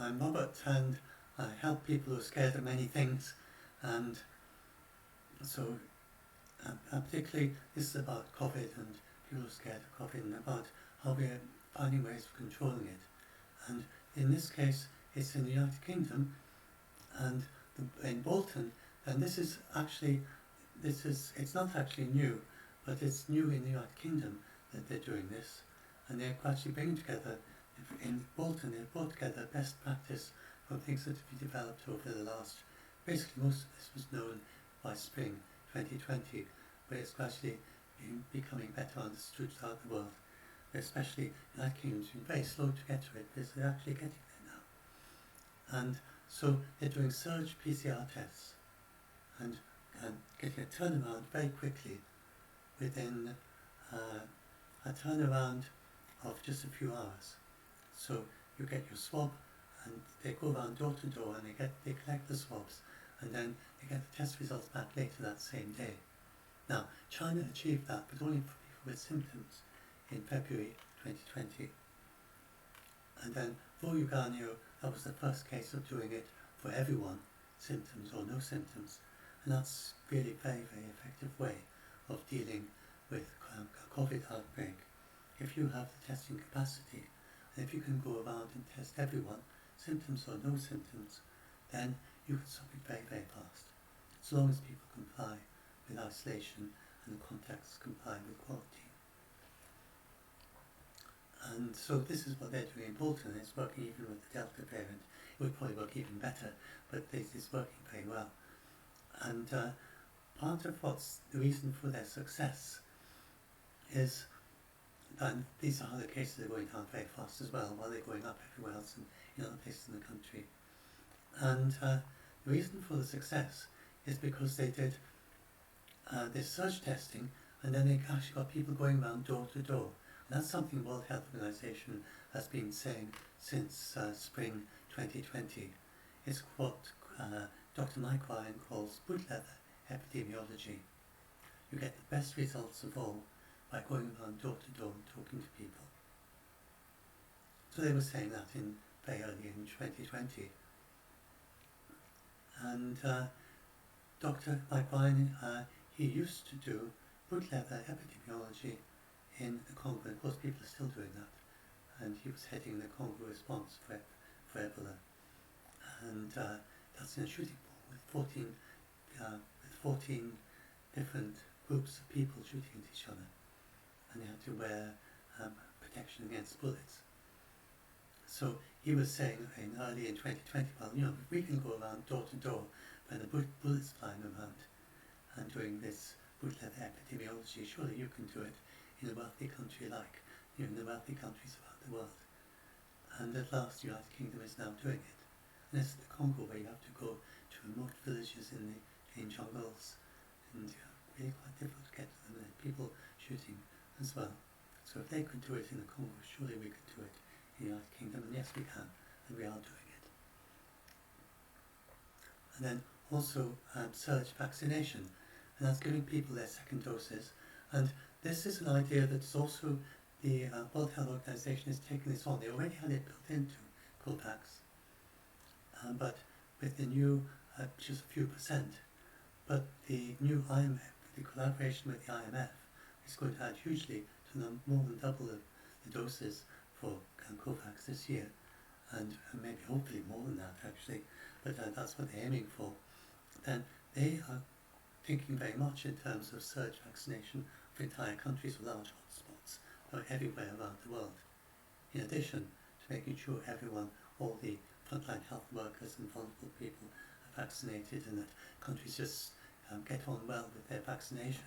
I'm Robert, and I help people who are scared of many things, and so particularly this is about COVID and people who are scared of COVID and about how we're finding ways of controlling it. And in this case, it's in the United Kingdom and in Bolton, and it's not actually new, but it's new in the United Kingdom that they're doing this, and they're actually bringing together, in Bolton, they've brought together best practice from things that have been developed over the last, basically most of this was known by spring 2020, but it's gradually becoming better understood throughout the world, especially the United Kingdom's been very slow to get to it, because they're actually getting there now. And so they're doing surge PCR tests and getting a turnaround very quickly within a turnaround of just a few hours. So you get your swab and they go around door to door and they collect the swabs, and then they get the test results back later that same day. Now, China achieved that, but only for people with symptoms in February 2020. And then for Uganda, that was the first case of doing it for everyone, symptoms or no symptoms. And that's really a very, very effective way of dealing with a COVID outbreak. If you have the testing capacity, and if you can go around and test everyone, symptoms or no symptoms, then you can stop it very, very fast. As long as people comply with isolation and the contacts comply with quarantine. And so this is what they're doing in Bolton. It's working even with the Delta variant. It would probably work even better, but it's working very well. And part of what's the reason for their success is, and these are the cases that are going down very fast as well, while they're going up everywhere else in other places in the country. And the reason for the success is because they did this surge testing, and then they actually got people going around door to door. And that's something the World Health Organization has been saying since spring 2020. It's what Dr. Mike Ryan calls boot leather epidemiology. You get the best results of all by going around door to door and talking to people. So they were saying that very early in 2020. And Dr. Mike Ryan, he used to do boot leather epidemiology in the Congo, and of course people are still doing that. And he was heading the Congo response for Ebola. And that's in a shooting ball with 14 different groups of people shooting at each other. And they had to wear protection against bullets. So he was saying early in 2020, well, if we can go around door to door when the bullets flying around and doing this boot leather epidemiology, surely you can do it in a wealthy country like, in the wealthy countries around the world. And at last the United Kingdom is now doing it. And this is the Congo, where you have to go to remote villages in jungles, and really quite difficult to get to them, and people shooting as well. So if they could do it in the Congo, surely we could do it in the United Kingdom, and yes we can, and we are doing it. And then also surge vaccination, and that's giving people their second doses. And this is an idea that's also the World Health Organization is taking this on. They already had it built into COVAX, but with the new, just a few percent, but the new IMF, the collaboration with the IMF, is going to add hugely to more than double the doses for COVAX this year, and maybe hopefully more than that actually, but that's what they're aiming for. Then they are thinking very much in terms of surge vaccination of entire countries with large hotspots everywhere around the world, in addition to making sure everyone, all the frontline health workers and vulnerable people are vaccinated, and that countries just get on well with their vaccination.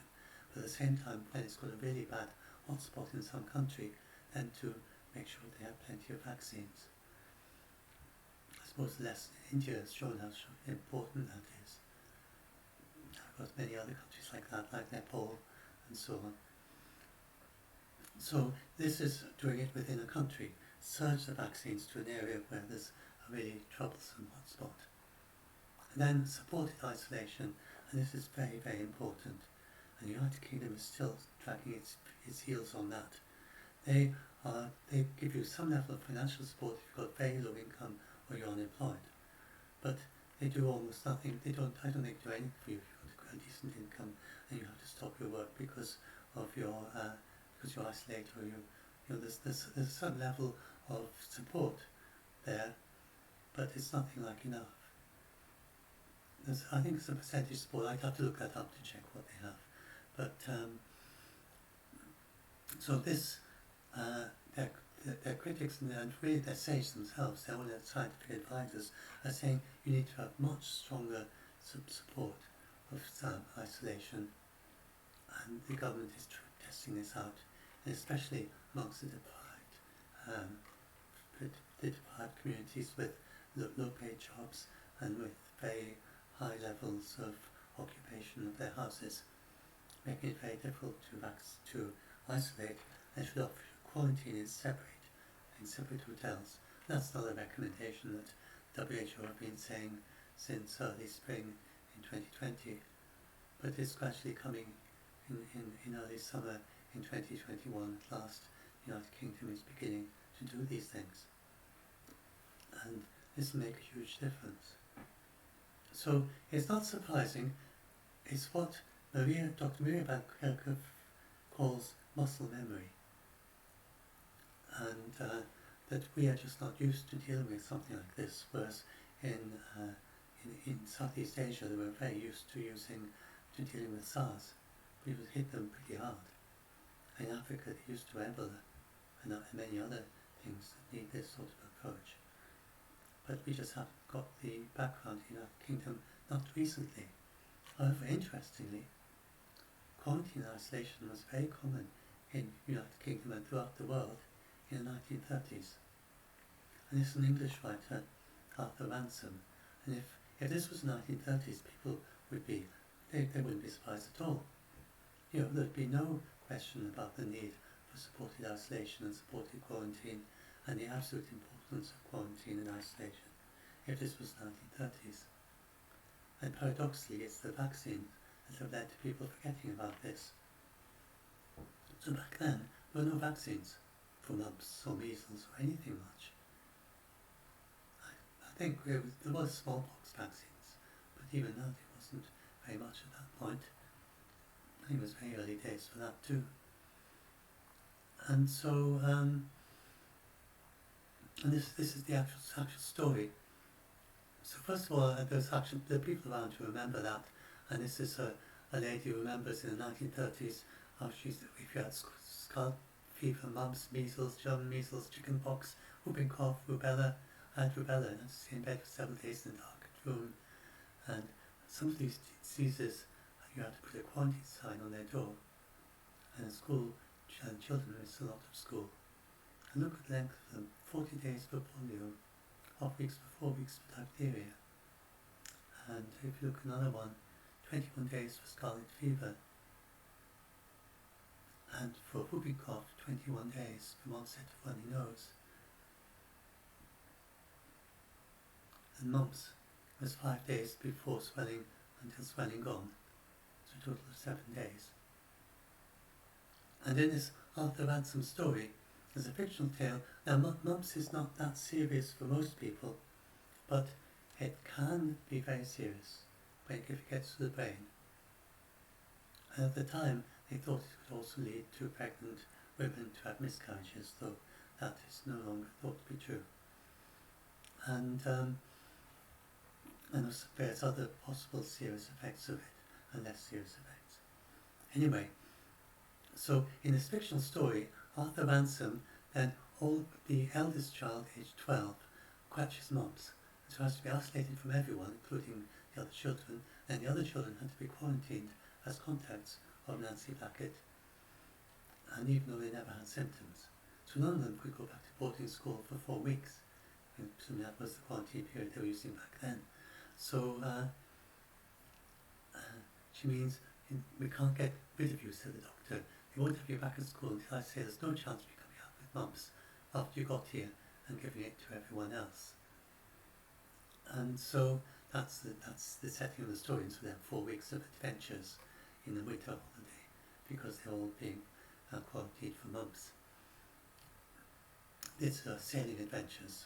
But at the same time, when it's got a really bad hotspot in some country, then to make sure they have plenty of vaccines. I suppose India has shown how important that is. Of course, many other countries like that, like Nepal and so on. So this is doing it within a country, surge the vaccines to an area where there's a really troublesome hotspot. And then supported isolation, and this is very, very important. And the United Kingdom is still dragging its heels on that. They give you some level of financial support if you've got very low income or you're unemployed. But they do almost nothing. I don't think they do anything for you if you want to get a decent income and you have to stop your work because of your because you're isolated, or there's a certain level of support there, but it's nothing like enough. I think it's a percentage support. I'd have to look that up to check what they have. But so this, their critics and really their sages themselves, their own scientific advisors, are saying you need to have much stronger support of isolation, and the government is testing this out, and especially amongst the deprived communities with low-paid jobs and with very high levels of occupation of their houses, making it very difficult to isolate, and should offer quarantine in separate hotels. That's not a recommendation that WHO have been saying since early spring in 2020, but it's gradually coming in early summer in 2021. At last, the United Kingdom is beginning to do these things, and this will make a huge difference. So it's not surprising. It's what Dr. Maria Van Kerkhove calls muscle memory, and that we are just not used to dealing with something like this, whereas in Southeast Asia they were very used to dealing with SARS. We would hit them pretty hard. In Africa they used to Ebola and many other things that need this sort of approach. But we just haven't got the background in the United Kingdom, not recently. However, interestingly, quarantine isolation was very common in the United Kingdom and throughout the world in the 1930s. And this is an English writer, Arthur Ransom. And if this was the 1930s, people would be, they wouldn't be surprised at all. There'd be no question about the need for supported isolation and supported quarantine, and the absolute importance of quarantine and isolation if this was the 1930s. And paradoxically, it's the vaccine that have led to people forgetting about this. So back then, there were no vaccines for mumps or measles or anything much. I think there was smallpox vaccines, but even that it wasn't very much at that point. I think it was very early days for that too. And so, and this is the actual story. So first of all, there's actually the people around who remember that, and this is a lady who remembers in the 1930s how if you had scalp fever, mumps, measles, German measles, chickenpox, whooping cough, rubella. I had rubella, and I had to stay in bed for 7 days in a dark room. And some of these diseases, you had to put a quarantine sign on their door. And in school, children missed a lot of school. And look at the length of them: 40 days for polio, 4 weeks for diphtheria. And if you look at another one, 21 days for scarlet fever. And for whooping cough, 21 days from onset of runny nose. And mumps was 5 days before swelling until swelling gone. So a total of 7 days. And in this Arthur Ransom story, there's a fictional tale. Now mumps is not that serious for most people, but it can be very serious if it gets to the brain. And at the time, they thought it could also lead to pregnant women to have miscarriages, though that is no longer thought to be true. And there's various other possible serious effects of it, and less serious effects. Anyway, so in this fictional story, Arthur Ransom, then the eldest child, aged 12, catches mumps, so has to be isolated from everyone, including the other children, and the other children had to be quarantined as contacts of Nancy Blackett, and even though they never had symptoms. So none of them could go back to boarding school for 4 weeks. I presume that was the quarantine period they were using back then. So she means, we can't get rid of you, said the doctor. We won't have you back at school until I say there's no chance of you coming out with mumps after you got here and giving it to everyone else. And so that's the setting of the story. And so they have 4 weeks of adventures in the winter holiday because they're all being quarantined for mumps. It's sailing adventures.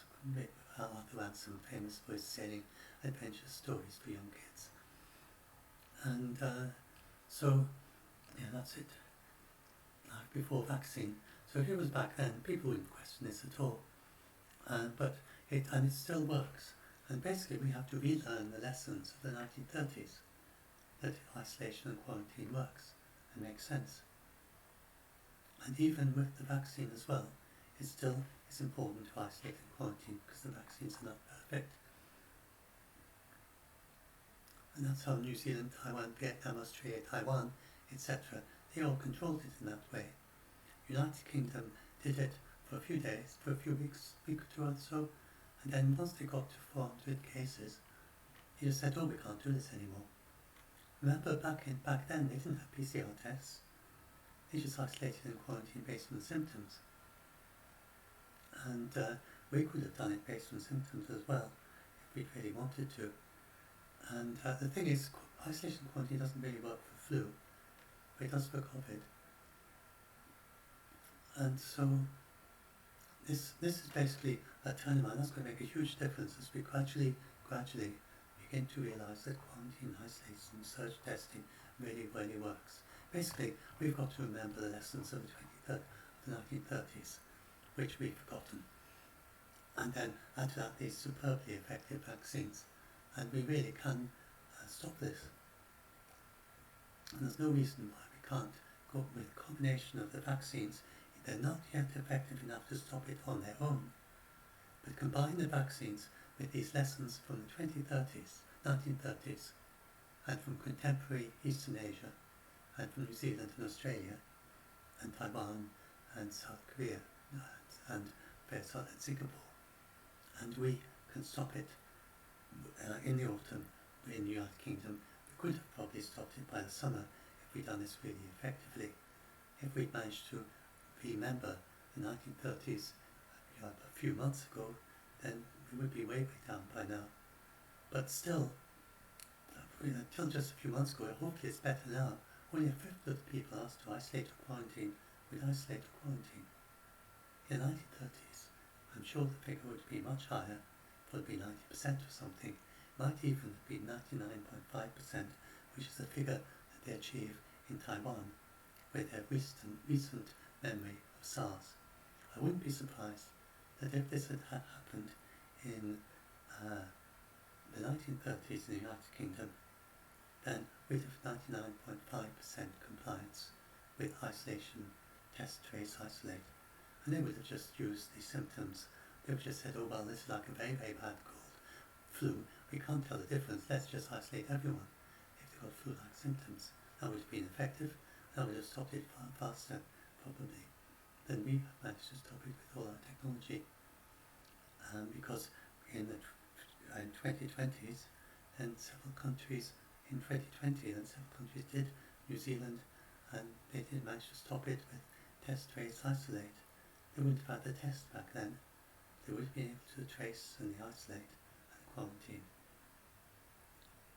Arthur Ransom, famous for his sailing adventure stories for young kids. And so, yeah, that's it. Life before vaccine. So if it was back then, people wouldn't question this at all. But it still works. And basically we have to relearn the lessons of the 1930s, that isolation and quarantine works and makes sense. And even with the vaccine as well, it's important to isolate and quarantine because the vaccines are not perfect. And that's how New Zealand, Taiwan, Vietnam, Australia, Taiwan, etc., they all controlled it in that way. United Kingdom did it for a few days, for a few weeks, week or two or so, and then once they got to 400 cases, they just said, oh, we can't do this anymore. Remember back then they didn't have PCR tests. They just isolated and quarantined based on the symptoms. And we could have done it based on symptoms as well, if we really wanted to. And the thing is, isolation and quarantine doesn't really work for flu, but it does for COVID. And so this is basically a turnaround. That's going to make a huge difference as we gradually begin to realise that quarantine, isolation, surge testing really works. Basically, we've got to remember the lessons of the 1930s, which we've forgotten, and then add to that these superbly effective vaccines, and we really can stop this. And there's no reason why we can't go with a combination of the vaccines. They're not yet effective enough to stop it on their own, but combine the vaccines with these lessons from the 1930s, and from contemporary Eastern Asia, and from New Zealand and Australia, and Taiwan, and South Korea, and Singapore. And we can stop it in the autumn in the United Kingdom. We could have probably stopped it by the summer if we'd done this really effectively. If we'd managed to remember the 1930s a few months ago, then we would be way down by now. But still, until just a few months ago, hopefully it's better now. Only a fifth of the people asked to isolate or quarantine would isolate or quarantine. In the 1930s, I'm sure the figure would be much higher, probably 90% or something. Might even be 99.5%, which is the figure that they achieve in Taiwan, with their recent memory of SARS. I wouldn't be surprised that if this had happened in the 1930s in the United Kingdom, then we'd have 99.5% compliance with isolation, test, trace, isolate. And they would have just used the symptoms. They would have just said, oh well, this is like a very bad cold, flu. We can't tell the difference, let's just isolate everyone if they've got flu-like symptoms. That would have been effective. That would have stopped it far faster, probably, than we managed to stop it with all our technology. Because in 2020s, and several countries in 2020, and several countries did, New Zealand, and they did manage to stop it with test, trace, isolate. They wouldn't have had the test back then. They would have been able to trace and isolate and quarantine.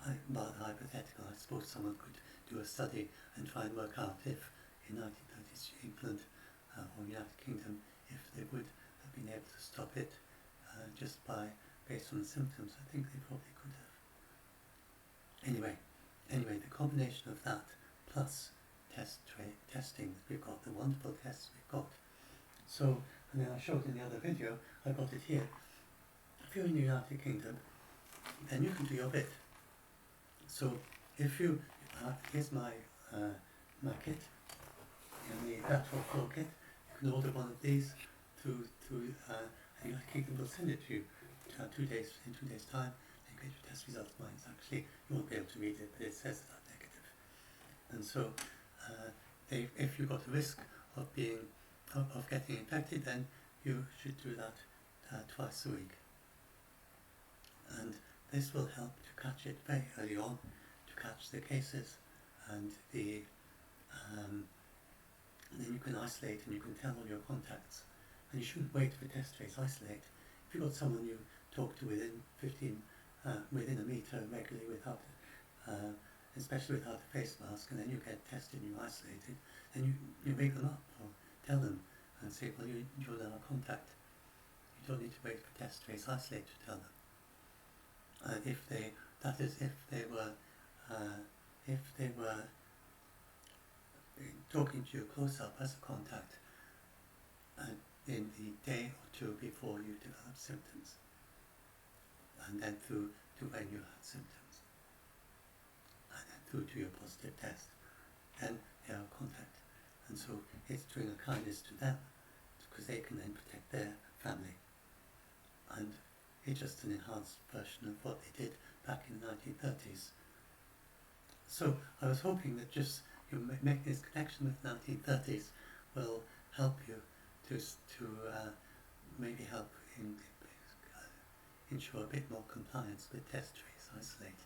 I'm rather hypothetical. I suppose someone could do a study and try and work out if in 1930s England or United Kingdom, if they would have been able to stop it just based on the symptoms. I think they probably could have. Anyway, the combination of that plus testing that we've got, the wonderful tests we've got. So, and then I showed in the other video, I got it here. If you're in the United Kingdom, then you can do your bit. So, if you, here's my kit, the Battle 4 kit. You can order one of these through the United Kingdom will send it to you in 2 days time. You get your test results. Mine's actually, you won't be able to read it, but it says that I'm negative. And so, if you've got a risk of getting infected, then you should do that twice a week. And this will help to catch it very early on, to catch the cases, and and then you can isolate and you can tell all your contacts. And you shouldn't wait for test, trace, isolate. If you've got someone you talk to within a metre regularly without, especially without a face mask, and then you get tested and you isolate it, then you wake them up or tell them and say, well, you're now a contact. don't need to wait for test trace isolate to tell them. If they were talking to you close up as a contact in the day or two before you develop symptoms, and then through to when you had symptoms, and then through to your positive test, then they are contact. And so it's doing a kindness to them, because they can then protect their family. And it's just an enhanced version of what they did back in the 1930s. So I was hoping that just making this connection with the 1930s will help you to maybe help ensure a bit more compliance with test trace isolate.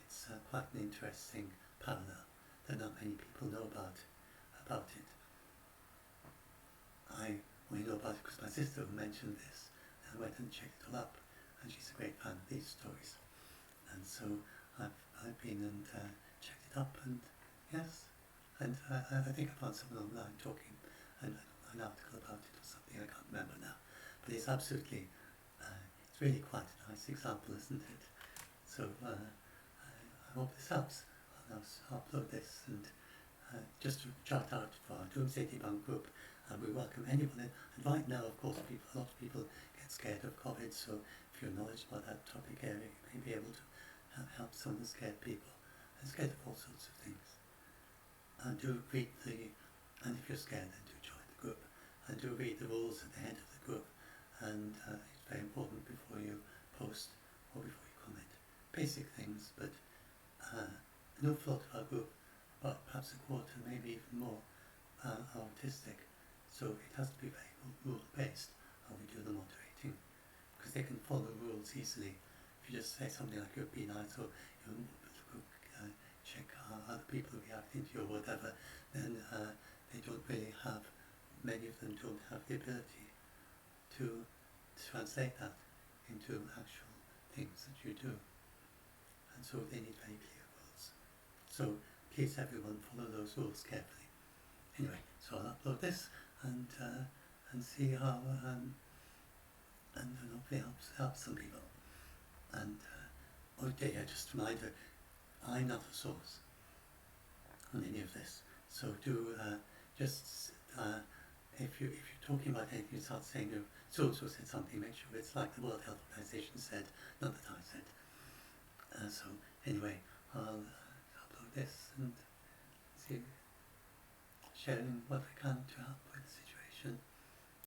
It's quite an interesting parallel that not many people know about it. I only know about it because my sister mentioned this, and I went and checked it all up, and she's a great fan of these stories. And so I've been and checked it up, and yes, and I think I found someone online talking an article about it or something, I can't remember now. But it's absolutely, it's really quite a nice example, isn't it? So I hope this helps. I'll upload this, and just to shout out for our Doomsday Debunk group, and we welcome anyone in. And right now, of course, a lot of people get scared of COVID, so if you're knowledgeable about that topic area, you may be able to help some of the scared people. They're scared of all sorts of things. And do read and if you're scared, then do join the group. And do read the rules at the head of the group. And it's very important before you post or before you comment. Basic things, but no thought of our group, but perhaps a quarter, maybe even more, are autistic. So it has to be very rule-based how we do the moderating, because they can follow rules easily. If you just say something like "you'll be nice" or check how other people react into you or whatever, then they don't really have, many of them don't have the ability to translate that into actual things that you do. And so they need very clear rules. So please everyone follow those rules carefully. Anyway, so I'll upload this and see how and hopefully helps some people. And just a reminder, I'm not a source on any of this. So do if you're talking about anything, you start saying so said something, make sure it's like the World Health Organization said, not that I said. So anyway, I'll upload this and see, sharing what I can to help with the situation.